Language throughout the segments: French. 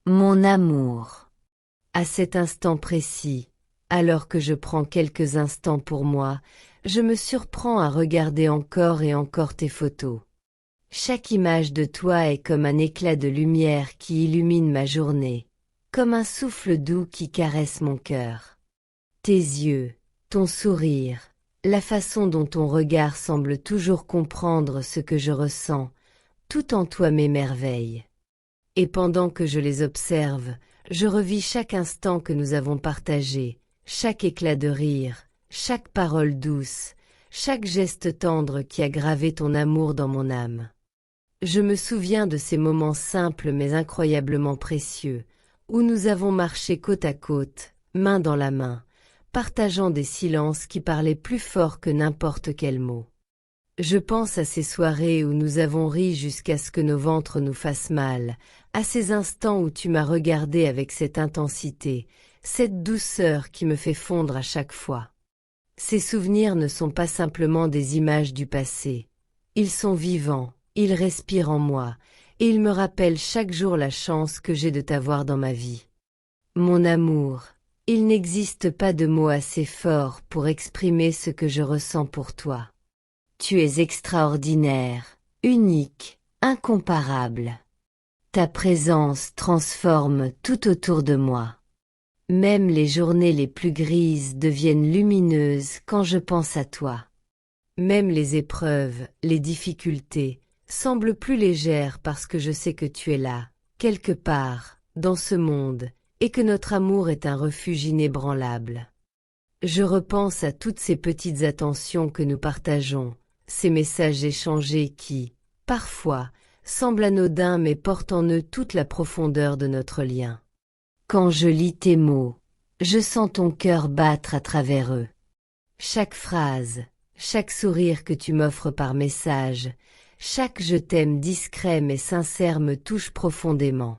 Mon amour. À cet instant précis, alors que je prends quelques instants pour moi, je me surprends à regarder encore et encore tes photos. Chaque image de toi est comme un éclat de lumière qui illumine ma journée, comme un souffle doux qui caresse mon cœur. Tes yeux, ton sourire, la façon dont ton regard semble toujours comprendre ce que je ressens, tout en toi m'émerveille. Et pendant que je les observe, je revis chaque instant que nous avons partagé, chaque éclat de rire, chaque parole douce, chaque geste tendre qui a gravé ton amour dans mon âme. Je me souviens de ces moments simples mais incroyablement précieux, où nous avons marché côte à côte, main dans la main, partageant des silences qui parlaient plus fort que n'importe quel mot. Je pense à ces soirées où nous avons ri jusqu'à ce que nos ventres nous fassent mal, à ces instants où tu m'as regardé avec cette intensité, cette douceur qui me fait fondre à chaque fois. Ces souvenirs ne sont pas simplement des images du passé. Ils sont vivants, ils respirent en moi, et ils me rappellent chaque jour la chance que j'ai de t'avoir dans ma vie. Mon amour, il n'existe pas de mots assez forts pour exprimer ce que je ressens pour toi. Tu es extraordinaire, unique, incomparable. Ta présence transforme tout autour de moi. Même les journées les plus grises deviennent lumineuses quand je pense à toi. Même les épreuves, les difficultés, semblent plus légères parce que je sais que tu es là, quelque part, dans ce monde, et que notre amour est un refuge inébranlable. Je repense à toutes ces petites attentions que nous partageons, ces messages échangés qui, parfois, semblent anodins mais portent en eux toute la profondeur de notre lien. Quand je lis tes mots, je sens ton cœur battre à travers eux. Chaque phrase, chaque sourire que tu m'offres par message, chaque je t'aime discret mais sincère me touche profondément.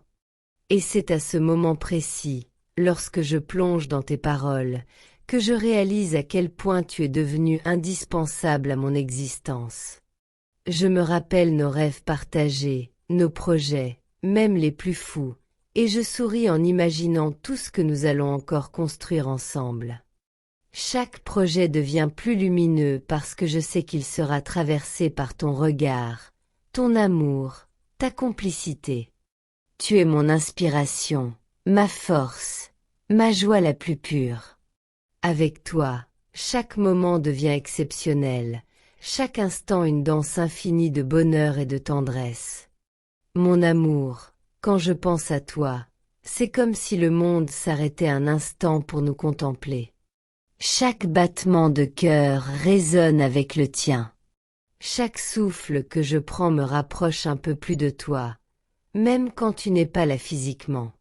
Et c'est à ce moment précis, lorsque je plonge dans tes paroles, que je réalise à quel point tu es devenu indispensable à mon existence. Je me rappelle nos rêves partagés, nos projets, même les plus fous, et je souris en imaginant tout ce que nous allons encore construire ensemble. Chaque projet devient plus lumineux parce que je sais qu'il sera traversé par ton regard, ton amour, ta complicité. Tu es mon inspiration, ma force, ma joie la plus pure. Avec toi, chaque moment devient exceptionnel, chaque instant une danse infinie de bonheur et de tendresse. Mon amour, quand je pense à toi, c'est comme si le monde s'arrêtait un instant pour nous contempler. Chaque battement de cœur résonne avec le tien. Chaque souffle que je prends me rapproche un peu plus de toi, même quand tu n'es pas là physiquement.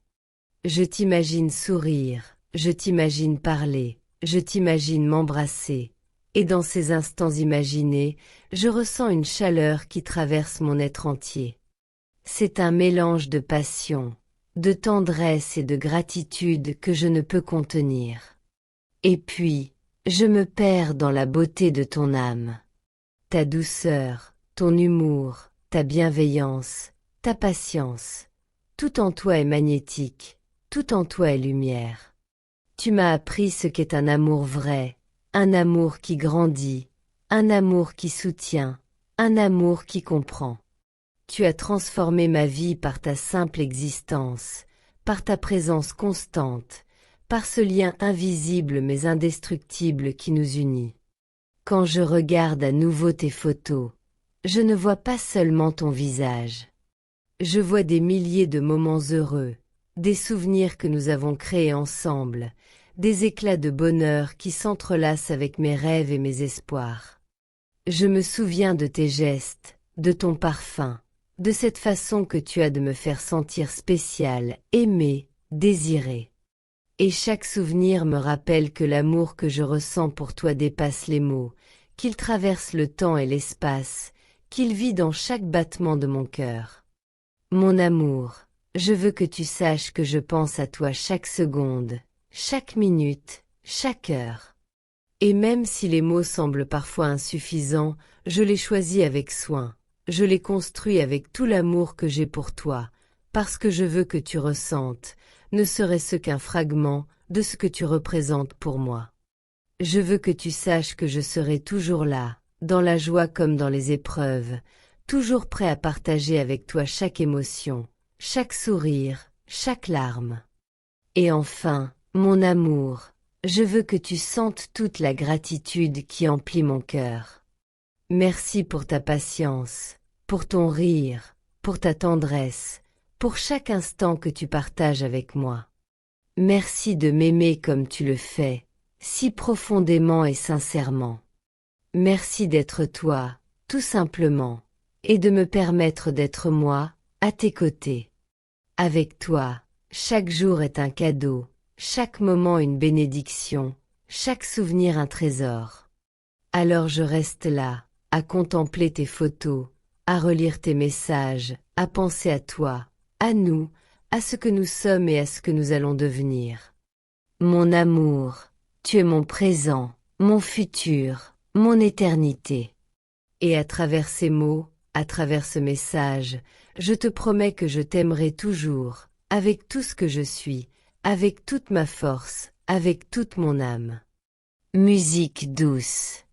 Je t'imagine sourire, je t'imagine parler, je t'imagine m'embrasser, et dans ces instants imaginés, je ressens une chaleur qui traverse mon être entier. C'est un mélange de passion, de tendresse et de gratitude que je ne peux contenir. Et puis, je me perds dans la beauté de ton âme. Ta douceur, ton humour, ta bienveillance, ta patience, tout en toi est magnétique, tout en toi est lumière. Tu m'as appris ce qu'est un amour vrai, un amour qui grandit, un amour qui soutient, un amour qui comprend. Tu as transformé ma vie par ta simple existence, par ta présence constante, par ce lien invisible mais indestructible qui nous unit. Quand je regarde à nouveau tes photos, je ne vois pas seulement ton visage. Je vois des milliers de moments heureux, des souvenirs que nous avons créés ensemble, des éclats de bonheur qui s'entrelacent avec mes rêves et mes espoirs. Je me souviens de tes gestes, de ton parfum, de cette façon que tu as de me faire sentir spéciale, aimée, désirée. Et chaque souvenir me rappelle que l'amour que je ressens pour toi dépasse les mots, qu'il traverse le temps et l'espace, qu'il vit dans chaque battement de mon cœur. Mon amour, je veux que tu saches que je pense à toi chaque seconde, chaque minute, chaque heure. Et même si les mots semblent parfois insuffisants, je les choisis avec soin, je les construis avec tout l'amour que j'ai pour toi, parce que je veux que tu ressentes, ne serait-ce qu'un fragment de ce que tu représentes pour moi. Je veux que tu saches que je serai toujours là, dans la joie comme dans les épreuves, toujours prêt à partager avec toi chaque émotion, chaque sourire, chaque larme. Et enfin, mon amour, je veux que tu sentes toute la gratitude qui emplit mon cœur. Merci pour ta patience, pour ton rire, pour ta tendresse, pour chaque instant que tu partages avec moi. Merci de m'aimer comme tu le fais, si profondément et sincèrement. Merci d'être toi, tout simplement, et de me permettre d'être moi, à tes côtés. Avec toi, chaque jour est un cadeau, chaque moment une bénédiction, chaque souvenir un trésor. Alors je reste là, à contempler tes photos, à relire tes messages, à penser à toi, à nous, à ce que nous sommes et à ce que nous allons devenir. Mon amour, tu es mon présent, mon futur, mon éternité. Et à travers ces mots, à travers ce message, je te promets que je t'aimerai toujours, avec tout ce que je suis, avec toute ma force, avec toute mon âme. Musique douce.